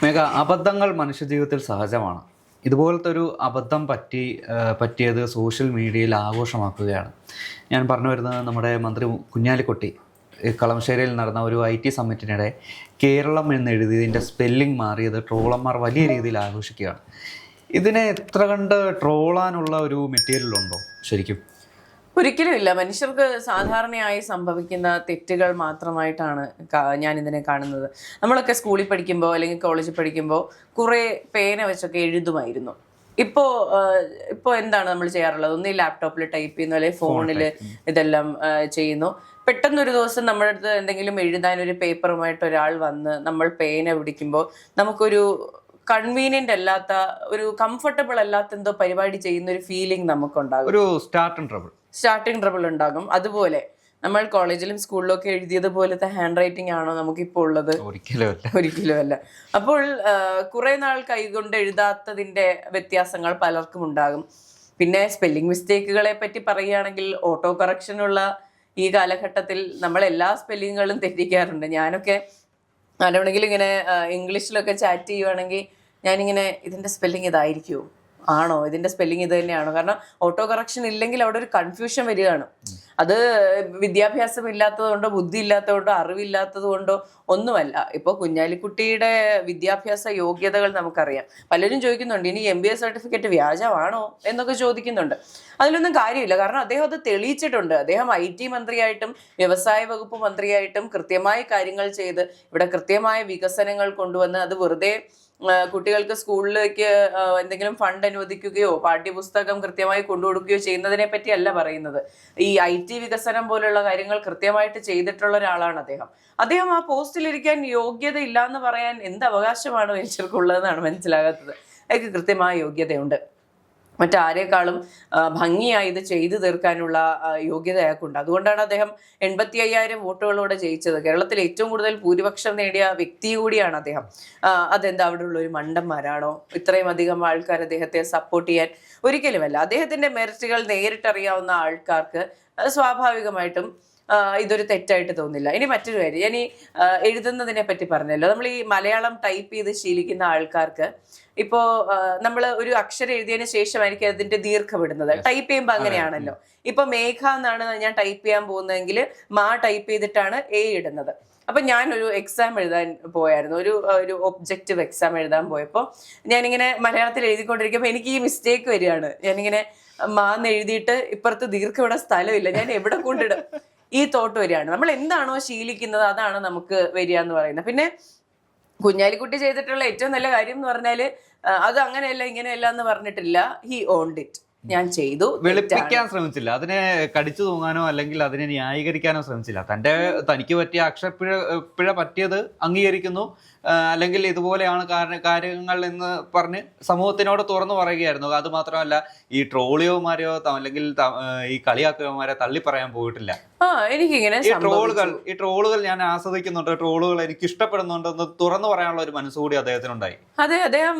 മേഘ, അബദ്ധങ്ങൾ മനുഷ്യജീവിതത്തിൽ സഹജമാണ്. ഇതുപോലത്തെ ഒരു അബദ്ധം പറ്റിയത് സോഷ്യൽ മീഡിയയിൽ ആഘോഷമാക്കുകയാണ്. ഞാൻ പറഞ്ഞു വരുന്നത് നമ്മുടെ മന്ത്രി കുഞ്ഞാലിക്കുട്ടി കളമശ്ശേരിയിൽ നടന്ന ഒരു IT സമ്മിറ്റിനിടെ കേരളം എന്നെഴുതിയതിൻ്റെ സ്പെല്ലിംഗ് മാറിയത് ട്രോളന്മാർ വലിയ രീതിയിൽ ആഘോഷിക്കുകയാണ്. ഇതിനെ എത്ര കണ്ട് ട്രോളാനുള്ള ഒരു മെറ്റീരിയൽ ഉണ്ടോ ശരിക്കും? ഒരിക്കലും ഇല്ല. മനുഷ്യർക്ക് സാധാരണയായി സംഭവിക്കുന്ന തെറ്റുകൾ മാത്രമായിട്ടാണ് ഞാൻ ഇതിനെ കാണുന്നത്. നമ്മളൊക്കെ സ്കൂളിൽ പഠിക്കുമ്പോൾ അല്ലെങ്കിൽ കോളേജിൽ പഠിക്കുമ്പോൾ കുറേ പേന വെച്ചൊക്കെ എഴുതുമായിരുന്നു. ഇപ്പോൾ എന്താണ് നമ്മൾ ചെയ്യാറുള്ളത്? ഒന്നീ ലാപ്ടോപ്പിൽ ടൈപ്പ് ചെയ്യുന്നു, അല്ലെങ്കിൽ ഫോണിൽ ഇതെല്ലാം ചെയ്യുന്നു. പെട്ടെന്നൊരു ദിവസം നമ്മുടെ അടുത്ത് എന്തെങ്കിലും എഴുതാൻ ഒരു പേപ്പറുമായിട്ട് ഒരാൾ വന്ന് നമ്മൾ പേന പിടിക്കുമ്പോൾ നമുക്കൊരു കൺവീനിയന്റ് അല്ലാത്ത, ഒരു കംഫർട്ടബിൾ അല്ലാത്ത എന്തോ പരിപാടി ചെയ്യുന്ന ഒരു ഫീലിംഗ് നമുക്കുണ്ടാകും. ഒരു സ്റ്റാർട്ടിങ് ട്രബിൾ ഉണ്ടാകും. അതുപോലെ നമ്മൾ കോളേജിലും സ്കൂളിലും ഒക്കെ എഴുതിയത് പോലത്തെ ഹാൻഡ് റൈറ്റിംഗ് ആണോ നമുക്കിപ്പോൾ ഉള്ളത്? ഒരിക്കലും അല്ല. അപ്പോൾ കുറെ നാൾ കൈകൊണ്ട് എഴുതാത്തതിന്റെ വ്യത്യാസങ്ങൾ പലർക്കും ഉണ്ടാകും. പിന്നെ സ്പെല്ലിംഗ് മിസ്റ്റേക്കുകളെ പറ്റി പറയുകയാണെങ്കിൽ, ഓട്ടോ കറക്ഷനുള്ള ഈ കാലഘട്ടത്തിൽ നമ്മൾ എല്ലാ സ്പെല്ലിങ്ങുകളും തെറ്റിക്കാറുണ്ട്. ഞാനൊക്കെ ആരോടെങ്കിലും ഇങ്ങനെ ഇംഗ്ലീഷിലൊക്കെ ചാറ്റ് ചെയ്യുവാണെങ്കിൽ ഞാനിങ്ങനെ, ഇതിൻ്റെ സ്പെല്ലിംഗ് ഇതായിരിക്കുമോ, ആണോ, ഇതിൻ്റെ സ്പെല്ലിംഗ് ഇത് തന്നെയാണോ? കാരണം ഓട്ടോ കറക്ഷൻ ഇല്ലെങ്കിൽ അവിടെ ഒരു കൺഫ്യൂഷൻ വരികയാണ്. അത് വിദ്യാഭ്യാസം ഇല്ലാത്തതുകൊണ്ടോ, ബുദ്ധി ഇല്ലാത്തതുകൊണ്ടോ, അറിവില്ലാത്തത് കൊണ്ടോ ഒന്നുമല്ല. ഇപ്പോൾ കുഞ്ഞാലിക്കുട്ടിയുടെ വിദ്യാഭ്യാസ യോഗ്യതകൾ നമുക്കറിയാം. പലരും ചോദിക്കുന്നുണ്ട്, ഇനി MBA സർട്ടിഫിക്കറ്റ് വ്യാജമാണോ എന്നൊക്കെ ചോദിക്കുന്നുണ്ട്. അതിലൊന്നും കാര്യമില്ല. കാരണം അദ്ദേഹം അത് തെളിയിച്ചിട്ടുണ്ട്. അദ്ദേഹം IT മന്ത്രിയായിട്ടും വ്യവസായ വകുപ്പ് മന്ത്രിയായിട്ടും കൃത്യമായി കാര്യങ്ങൾ ചെയ്ത് ഇവിടെ കൃത്യമായ വികസനങ്ങൾ കൊണ്ടുവന്ന്, അത് വെറുതെ കുട്ടികൾക്ക് സ്കൂളിലേക്ക് എന്തെങ്കിലും ഫണ്ട് അനുവദിക്കുകയോ പാഠ്യപുസ്തകം കൃത്യമായി കൊണ്ടുകൊടുക്കുകയോ ചെയ്യുന്നതിനെ പറ്റി അല്ല പറയുന്നത്. ഈ IT വികസനം പോലുള്ള കാര്യങ്ങൾ കൃത്യമായിട്ട് ചെയ്തിട്ടുള്ള ഒരാളാണ് അദ്ദേഹം ആ പോസ്റ്റിലിരിക്കാൻ യോഗ്യത ഇല്ല എന്ന് പറയാൻ എന്ത് അവകാശമാണ് മനുഷ്യർക്കുള്ളതെന്നാണ് മനസ്സിലാകാത്തത്. അയാൾക്ക് കൃത്യമായ യോഗ്യതയുണ്ട്. മറ്റാരേക്കാളും ഭംഗിയായി ഇത് ചെയ്തു തീർക്കാനുള്ള യോഗ്യത അയാൾക്കുണ്ട്. അതുകൊണ്ടാണ് അദ്ദേഹം 85,000 വോട്ടുകളോടെ ജയിച്ചത്. കേരളത്തിൽ ഏറ്റവും കൂടുതൽ ഭൂരിപക്ഷം നേടിയ വ്യക്തി കൂടിയാണ് അദ്ദേഹം. അതെന്താ അവിടെ ഉള്ള ഒരു മണ്ടന്മാരാണോ? ഇത്രയും അധികം ആൾക്കാർ അദ്ദേഹത്തെ സപ്പോർട്ട് ചെയ്യാൻ? ഒരിക്കലുമല്ല. അദ്ദേഹത്തിന്റെ മെറിറ്റുകൾ നേരിട്ടറിയാവുന്ന ആൾക്കാർക്ക് സ്വാഭാവികമായിട്ടും ഇതൊരു തെറ്റായിട്ട് തോന്നില്ല. ഇനി മറ്റൊരു കാര്യം, ഞാൻ ഈ എഴുതുന്നതിനെ പറ്റി പറഞ്ഞല്ലോ. നമ്മൾ ഈ മലയാളം ടൈപ്പ് ചെയ്ത് ശീലിക്കുന്ന ആൾക്കാർക്ക് ഇപ്പോൾ നമ്മൾ ഒരു അക്ഷരം എഴുതിയതിനു ശേഷമായിരിക്കും അതിന്റെ ദീർഘമിടുന്നത്. ടൈപ്പ് ചെയ്യുമ്പോൾ അങ്ങനെയാണല്ലോ. ഇപ്പൊ മേഘ എന്നാണ് ഞാൻ ടൈപ്പ് ചെയ്യാൻ പോകുന്നതെങ്കിൽ ടൈപ്പ് ചെയ്തിട്ടാണ് ഇടുന്നത്. അപ്പൊ ഞാൻ ഒരു എക്സാം എഴുതാൻ പോയായിരുന്നു, ഒരു ഒബ്ജക്റ്റീവ് എക്സാം എഴുതാൻ പോയപ്പോൾ ഞാനിങ്ങനെ മലയാളത്തിൽ എഴുതിക്കൊണ്ടിരിക്കുമ്പോൾ എനിക്ക് ഈ മിസ്റ്റേക്ക് വരികയാണ്. ഞാനിങ്ങനെ എന്ന് എഴുതിയിട്ട് ഇപ്പുറത്ത് ദീർഘം ഇവിടെ സ്ഥലമില്ല, ഞാൻ എവിടെ കൊണ്ടിടും, ഈ തോട്ട് വരികയാണ്. നമ്മൾ എന്താണോ ശീലിക്കുന്നത് അതാണ് നമുക്ക് വരിക എന്ന് പറയുന്നത്. പിന്നെ കുഞ്ഞാലിക്കുട്ടി ചെയ്തിട്ടുള്ള ഏറ്റവും നല്ല കാര്യം എന്ന് പറഞ്ഞാല്, അത് അങ്ങനെയല്ല ഇങ്ങനെയല്ല എന്ന് പറഞ്ഞിട്ടില്ല. He owned it. ഞാൻ ചെയ്തു, വെളുപ്പിക്കാൻ ശ്രമിച്ചില്ല, അതിനെ കടിച്ചു തൂങ്ങാനോ അല്ലെങ്കിൽ അതിനെ ന്യായീകരിക്കാനോ ശ്രമിച്ചില്ല. തനിക്ക് പറ്റിയ അക്ഷരപ്പിഴ പറ്റിയത് അംഗീകരിക്കുന്നു, അല്ലെങ്കിൽ ഇതുപോലെയാണ് കാര്യങ്ങൾ എന്ന് പറഞ്ഞ് സമൂഹത്തിനോട് തുറന്നു പറയുകയായിരുന്നു. അത് മാത്രമല്ല, ഈ ട്രോളിയോമാരെയോ അല്ലെങ്കിൽ ഈ കളിയാക്കിയവന്മാരെ തള്ളി പറയാൻ പോയിട്ടില്ല. എനിക്കിങ്ങനെ ഈ ട്രോളുകൾ ഞാൻ ആസ്വദിക്കുന്നുണ്ട്, ട്രോളുകൾ എനിക്ക് ഇഷ്ടപ്പെടുന്നുണ്ടെന്ന് തുറന്നു പറയാനുള്ള ഒരു മനസ്സുകൂടി അദ്ദേഹത്തിനുണ്ടായി. അതെ, അദ്ദേഹം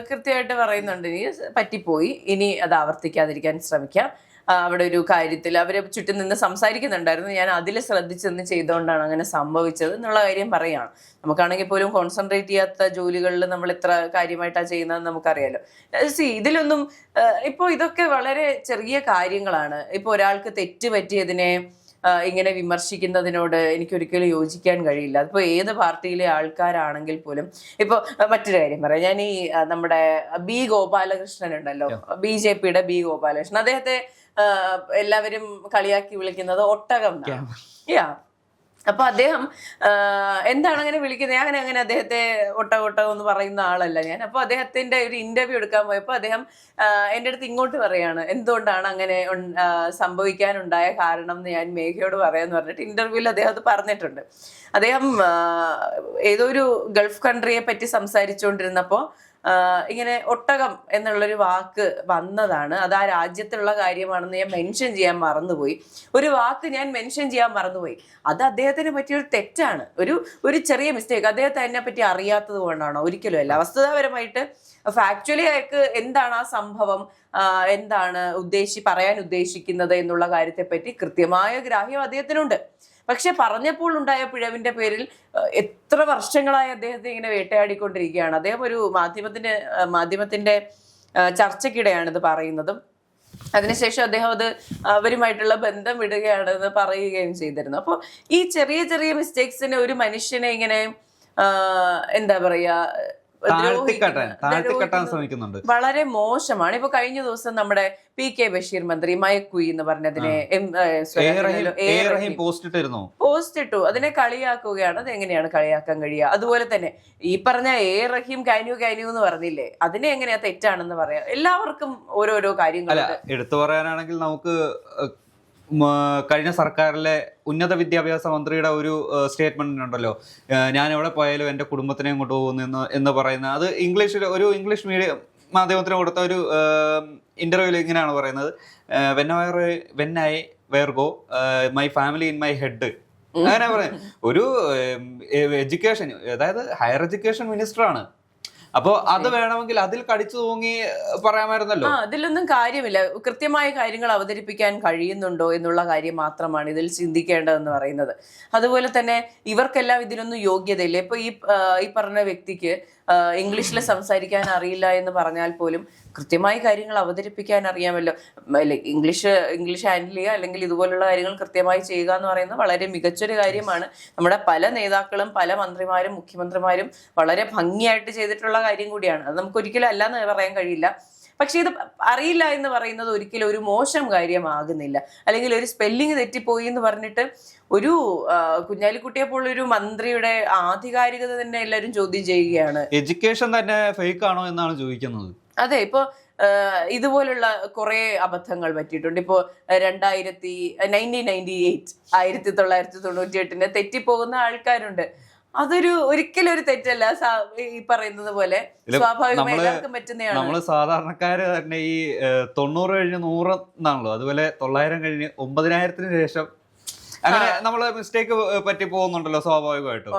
കൃത്യമായിട്ട് പറയുന്നുണ്ട്, ഇനി പറ്റിപ്പോയി, ഇനി അത് ആവർത്തിക്കാതിരിക്കാൻ ശ്രമിക്കാം. അവിടെ ഒരു കാര്യത്തിൽ അവരെ ചുറ്റും നിന്ന് സംസാരിക്കുന്നുണ്ടായിരുന്നു, ഞാൻ അതിൽ ശ്രദ്ധിച്ച് നിന്ന് ചെയ്തുകൊണ്ടാണ് അങ്ങനെ സംഭവിച്ചത് എന്നുള്ള കാര്യം പറയുകയാണ്. നമുക്കാണെങ്കിൽ പോലും കോൺസെൻട്രേറ്റ് ചെയ്യാത്ത ജോലികളിൽ നമ്മൾ എത്ര കാര്യമായിട്ടാണ് ചെയ്യുന്നതെന്ന് നമുക്കറിയാലോ. ഇതിലൊന്നും ഇപ്പോൾ ഇതൊക്കെ വളരെ ചെറിയ കാര്യങ്ങളാണ്. ഇപ്പോൾ ഒരാൾക്ക് തെറ്റ് പറ്റിയതിനെ ഇങ്ങനെ വിമർശിക്കുന്നതിനോട് എനിക്കൊരിക്കലും യോജിക്കാൻ കഴിയില്ല. അതിപ്പോൾ ഏത് പാർട്ടിയിലെ ആൾക്കാരാണെങ്കിൽ പോലും. ഇപ്പോൾ മറ്റൊരു കാര്യം പറയാം, ഞാൻ ഈ നമ്മുടെ B. ഗോപാലകൃഷ്ണൻ ഉണ്ടല്ലോ, BJPയുടെ B. ഗോപാലകൃഷ്ണൻ, അദ്ദേഹത്തെ എല്ലാവരും കളിയാക്കി വിളിക്കുന്നത് ഒട്ടകം. അപ്പൊ അദ്ദേഹം എന്താണ് അങ്ങനെ വിളിക്കുന്നത്? അങ്ങനെ അദ്ദേഹത്തെ ഒട്ടകം എന്ന് പറയുന്ന ആളല്ല ഞാൻ. അപ്പൊ അദ്ദേഹത്തിന്റെ ഒരു ഇന്റർവ്യൂ എടുക്കാൻ പോയപ്പോൾ അദ്ദേഹം എൻ്റെ അടുത്ത് ഇങ്ങോട്ട് പറയാണ്, എന്തുകൊണ്ടാണ് അങ്ങനെ സംഭവിക്കാനുണ്ടായ കാരണം എന്ന് ഞാൻ മേഘയോട് പറയാന്ന് പറഞ്ഞിട്ട് ഇന്റർവ്യൂവിൽ അദ്ദേഹം അത് പറഞ്ഞിട്ടുണ്ട്. അദ്ദേഹം ഏതോ ഒരു ഗൾഫ് കൺട്രിയെ പറ്റി സംസാരിച്ചുകൊണ്ടിരുന്നപ്പോൾ ഇങ്ങനെ ഒട്ടകം എന്നുള്ളൊരു വാക്ക് വന്നതാണ്. അത് ആ രാജ്യത്തുള്ള കാര്യമാണെന്ന് ഞാൻ മെൻഷൻ ചെയ്യാൻ മറന്നുപോയി. ഒരു വാക്ക് ഞാൻ മെൻഷൻ ചെയ്യാൻ മറന്നുപോയി. അത് അദ്ദേഹത്തിന് പറ്റിയൊരു തെറ്റാണ്, ഒരു ചെറിയ മിസ്റ്റേക്ക്. അദ്ദേഹത്തെ അതിനെ പറ്റി അറിയാത്തത് കൊണ്ടാണോ? ഒരിക്കലും അല്ല. വസ്തുതാപരമായിട്ട് ഫാക്ച്വലി അയാൾക്ക് എന്താണ് ആ സംഭവം, എന്താണ് പറയാൻ ഉദ്ദേശിക്കുന്നത് എന്നുള്ള കാര്യത്തെപ്പറ്റി കൃത്യമായ ഗ്രാഹ്യം അദ്ദേഹത്തിനുണ്ട്. പക്ഷെ പറഞ്ഞപ്പോൾ ഉണ്ടായ പിഴവിന്റെ പേരിൽ എത്ര വർഷങ്ങളായി അദ്ദേഹത്തെ ഇങ്ങനെ വേട്ടയാടിക്കൊണ്ടിരിക്കുകയാണ്. അദ്ദേഹം ഒരു മാധ്യമത്തിന്റെ ചർച്ചയ്ക്കിടെയാണ് ഇത് പറയുന്നതും. അതിനുശേഷം അദ്ദേഹം അവരുമായിട്ടുള്ള ബന്ധം വിടുകയാണെന്ന് പറയുകയും ചെയ്തിരുന്നു. അപ്പോൾ ഈ ചെറിയ ചെറിയ മിസ്റ്റേക്സിന് ഒരു മനുഷ്യനെ ഇങ്ങനെ എന്താ പറയാ ശ്രമിക്കുന്നുണ്ട്, വളരെ മോശമാണ്. ഇപ്പൊ കഴിഞ്ഞ ദിവസം നമ്മുടെ PK ബഷീർ മന്ത്രി മയക്കുയി എന്ന് പറഞ്ഞതിനെ പോസ്റ്റ് ഇട്ടു, അതിനെ കളിയാക്കുകയാണ്. അത് എങ്ങനെയാണ് കളിയാക്കാൻ കഴിയുക? അതുപോലെ തന്നെ ഈ പറഞ്ഞ റഹീം കാനു എന്ന് പറഞ്ഞില്ലേ, അതിനെ എങ്ങനെയാ തെറ്റാണെന്ന് പറയാം? എല്ലാവർക്കും ഓരോരോ കാര്യങ്ങൾ എടുത്തു പറയാനാണെങ്കിൽ നമുക്ക് കഴിഞ്ഞ സർക്കാരിലെ ഉന്നത വിദ്യാഭ്യാസ മന്ത്രിയുടെ ഒരു സ്റ്റേറ്റ്മെന്റ് ഉണ്ടല്ലോ, ഞാൻ എവിടെ പോയാലും എൻ്റെ കുടുംബത്തിനെയും കൊണ്ടുപോകുന്നു എന്ന് പറയുന്നത്. അത് ഇംഗ്ലീഷ് മീഡിയം മാധ്യമത്തിന് കൊടുത്ത ഒരു ഇന്റർവ്യൂവിൽ ഇങ്ങനെയാണ് പറയുന്നത്, when I where go my family in my head, അങ്ങനെ പറയാം. ഒരു എഡ്യൂക്കേഷൻ, അതായത് ഹയർ എഡ്യൂക്കേഷൻ മിനിസ്റ്ററാണ്. അപ്പോ അത് വേണമെങ്കിൽ അതിൽ കടിച്ചു തൂങ്ങി പറയാമായിരുന്നല്ലോ. അതിലൊന്നും കാര്യമില്ല. കൃത്യമായ കാര്യങ്ങൾ അവതരിപ്പിക്കാൻ കഴിയുന്നുണ്ടോ എന്നുള്ള കാര്യം മാത്രമാണ് ഇതിൽ ചിന്തിക്കേണ്ടതെന്ന് പറയുന്നത്. അതുപോലെ തന്നെ ഇവർക്കെല്ലാം ഇതിനൊന്നും യോഗ്യതയില്ല. ഇപ്പൊ ഈ പറഞ്ഞ വ്യക്തിക്ക് ഇംഗ്ലീഷിൽ സംസാരിക്കാൻ അറിയില്ല എന്ന് പറഞ്ഞാൽ പോലും കൃത്യമായി കാര്യങ്ങൾ അവതരിപ്പിക്കാൻ അറിയാമല്ലോ. ഇംഗ്ലീഷ് ഹാൻഡിൽ ചെയ്യുക, അല്ലെങ്കിൽ ഇതുപോലുള്ള കാര്യങ്ങൾ കൃത്യമായി ചെയ്യുക എന്ന് പറയുന്നത് വളരെ മികച്ചൊരു കാര്യമാണ്. നമ്മുടെ പല നേതാക്കളും പല മന്ത്രിമാരും മുഖ്യമന്ത്രിമാരും വളരെ ഭംഗിയായിട്ട് ചെയ്തിട്ടുള്ള കാര്യം കൂടിയാണ്. അത് നമുക്ക് ഒരിക്കലും അല്ലാന്ന് പറയാൻ കഴിയില്ല. പക്ഷെ ഇത് അറിയില്ല എന്ന് പറയുന്നത് ഒരിക്കലും ഒരു മോശം കാര്യമാകുന്നില്ല. അല്ലെങ്കിൽ ഒരു സ്പെല്ലിങ് തെറ്റിപ്പോയി എന്ന് പറഞ്ഞിട്ട് ഒരു കുഞ്ഞാലിക്കുട്ടിയെ പോലൊരു മന്ത്രിയുടെ ആധികാരികത തന്നെ എല്ലാവരും ചോദ്യം ചെയ്യുകയാണ്. എഡ്യൂക്കേഷൻ തന്നെ ഫേക്ക് ആണോ എന്നാണ് ചോദിക്കുന്നത്. അതെ, ഇപ്പൊ ഇതുപോലുള്ള കുറെ അബദ്ധങ്ങൾ പറ്റിയിട്ടുണ്ട്. ഇപ്പോ 1998 തെറ്റിപ്പോകുന്ന ആൾക്കാരുണ്ട്. ഒരിക്കലും ഒരു തെറ്റല്ല. ഈ പറയുന്നത് പോലെ സ്വാഭാവികമായി എല്ലാവർക്കും പറ്റുന്നതാണ്. നമ്മള് സാധാരണക്കാര് തന്നെ ഈ 90 കഴിഞ്ഞ് 100 എന്നാണല്ലോ, അതുപോലെ 900 കഴിഞ്ഞ് 9000-ന് ശേഷം അങ്ങനെ നമ്മള് മിസ്റ്റേക്ക് പറ്റി പോകുന്നുണ്ടല്ലോ സ്വാഭാവികമായിട്ടും.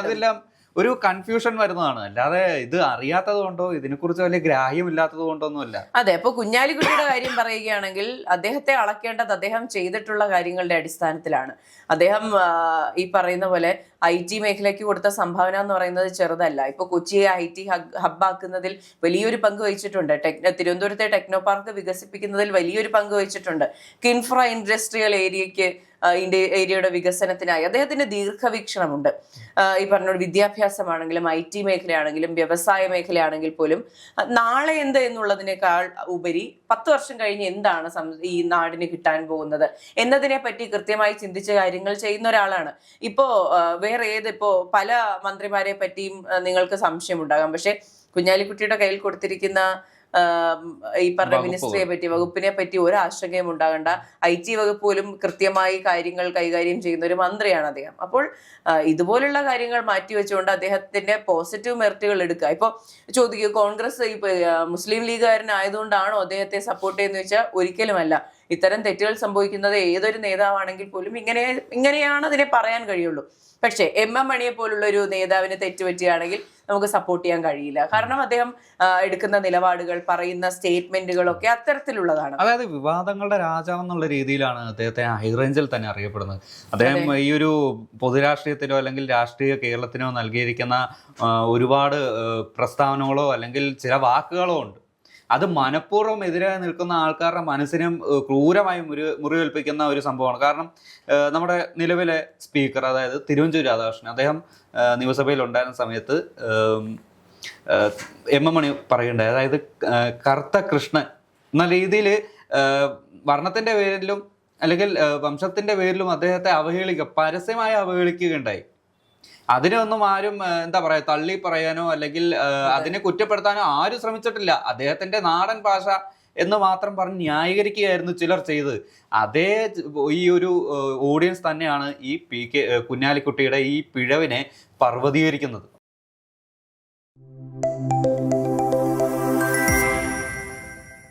അതെല്ലാം ഒരു കൺഫ്യൂഷൻ വരുന്നതാണ്, അല്ലാതെ ഇത് അറിയാത്തത് കൊണ്ടോ ഇതിനെക്കുറിച്ച് വലിയ ഗ്രാഹ്യമില്ലാത്തത് കൊണ്ടൊന്നുമല്ല. അതെ, അപ്പൊ കുഞ്ഞാലിക്കുട്ടിയുടെ കാര്യം പറയുകയാണെങ്കിൽ അദ്ദേഹത്തെ അളക്കേണ്ടത് അദ്ദേഹം ചെയ്തിട്ടുള്ള കാര്യങ്ങളുടെ അടിസ്ഥാനത്തിലാണ്. അദ്ദേഹം ഈ പറയുന്ന പോലെ IT മേഖലയ്ക്ക് കൊടുത്ത സംഭാവന എന്ന് പറയുന്നത് ചെറുതല്ല. ഇപ്പൊ കൊച്ചിയെ IT ഹബ്ബാക്കുന്നതിൽ വലിയൊരു പങ്ക് വഹിച്ചിട്ടുണ്ട്. തിരുവനന്തപുരത്തെ ടെക്നോ പാർക്ക് വികസിപ്പിക്കുന്നതിൽ വലിയൊരു പങ്ക് വഹിച്ചിട്ടുണ്ട്. കിൻഫ്ര ഇൻഡസ്ട്രിയൽ ഏരിയയുടെ വികസനത്തിനായി അദ്ദേഹത്തിന് ദീർഘവീക്ഷണമുണ്ട്. ഈ പറഞ്ഞ വിദ്യാഭ്യാസമാണെങ്കിലും IT മേഖലയാണെങ്കിലും വ്യവസായ മേഖലയാണെങ്കിൽ പോലും നാളെ എന്ത് എന്നുള്ളതിനേക്കാൾ ഉപരി 10 വർഷം കഴിഞ്ഞ് എന്താണ് ഈ നാടിന് കിട്ടാൻ പോകുന്നത് എന്നതിനെ പറ്റി കൃത്യമായി ചിന്തിച്ച കാര്യങ്ങൾ ചെയ്യുന്ന ഒരാളാണ്. ഇപ്പോ ഇപ്പോ പല മന്ത്രിമാരെ പറ്റിയും നിങ്ങൾക്ക് സംശയം ഉണ്ടാകാം. പക്ഷെ കുഞ്ഞാലിക്കുട്ടിയുടെ കയ്യിൽ കൊടുത്തിരിക്കുന്ന ഈ പറഞ്ഞ മിനിസ്ട്രിയെ പറ്റി, വകുപ്പിനെ പറ്റി ഒരു ആശങ്കയും ഉണ്ടാകണ്ട. IT വകുപ്പ് പോലും കൃത്യമായി കാര്യങ്ങൾ കൈകാര്യം ചെയ്യുന്ന ഒരു മന്ത്രിയാണ് അദ്ദേഹം. അപ്പോൾ ഇതുപോലുള്ള കാര്യങ്ങൾ മാറ്റിവെച്ചുകൊണ്ട് അദ്ദേഹത്തിന്റെ പോസിറ്റീവ് മെറിറ്റുകൾ എടുക്കുക. ഇപ്പൊ ചോദിക്കുക, കോൺഗ്രസ് മുസ്ലിം ലീഗുകാരനായതുകൊണ്ടാണോ അദ്ദേഹത്തെ സപ്പോർട്ട് ചെയ്യുന്ന വെച്ചാൽ ഒരിക്കലുമല്ല. ഇത്തരം തെറ്റുകൾ സംഭവിക്കുന്നത് ഏതൊരു നേതാവാണെങ്കിൽ പോലും ഇങ്ങനെയാണ് അതിനെ പറയാൻ കഴിയുള്ളൂ. പക്ഷേ MM മണിയെ പോലുള്ള ഒരു നേതാവിന് തെറ്റുപറ്റുകയാണെങ്കിൽ നമുക്ക് സപ്പോർട്ട് ചെയ്യാൻ കഴിയില്ല. കാരണം അദ്ദേഹം എടുക്കുന്ന നിലപാടുകൾ, പറയുന്ന സ്റ്റേറ്റ്മെന്റുകളൊക്കെ അത്തരത്തിലുള്ളതാണ്. അതായത് വിവാദങ്ങളുടെ രാജാവെന്നുള്ള രീതിയിലാണ് അദ്ദേഹത്തെ ഹൈറേഞ്ചിൽ തന്നെ അറിയപ്പെടുന്നത്. അദ്ദേഹം ഈ ഒരു പൊതുരാഷ്ട്രീയത്തിനോ അല്ലെങ്കിൽ രാഷ്ട്രീയ കേരളത്തിനോ നൽകിയിരിക്കുന്ന ഒരുപാട് പ്രസ്താവനകളോ അല്ലെങ്കിൽ ചില വാക്കുകളോ ഉണ്ട്. അത് മനഃപൂർവ്വം എതിരായി നിൽക്കുന്ന ആൾക്കാരുടെ മനസ്സിനും ക്രൂരമായി മുറിവേൽപ്പിക്കുന്ന ഒരു സംഭവമാണ്. കാരണം നമ്മുടെ നിലവിലെ സ്പീക്കർ, അതായത് തിരുവഞ്ചൂർ രാധാകൃഷ്ണൻ, അദ്ദേഹം നിയമസഭയിൽ ഉണ്ടായിരുന്ന സമയത്ത് MM മണി പറയുണ്ടായി, അതായത് കറുത്ത കൃഷ്ണൻ എന്ന രീതിയിൽ വർണ്ണത്തിന്റെ പേരിലും അല്ലെങ്കിൽ വംശത്തിന്റെ പേരിലും അദ്ദേഹത്തെ പരസ്യമായി അവഹേളിക്കുകയുണ്ടായി. അതിനൊന്നും ആരും എന്താ പറയാ തള്ളി പറയാനോ അല്ലെങ്കിൽ അതിനെ കുറ്റപ്പെടുത്താനോ ആരും ശ്രമിച്ചിട്ടില്ല. അദ്ദേഹത്തിന്റെ നാടൻ ഭാഷ എന്ന് മാത്രം പറഞ്ഞ് ന്യായീകരിക്കുകയായിരുന്നു ചിലർ ചെയ്തത്. ഈ ഒരു ഓഡിയൻസ് തന്നെയാണ് ഈ കുഞ്ഞാലിക്കുട്ടിയുടെ ഈ പിഴവിനെ പർവ്വതീകരിക്കുന്നത്.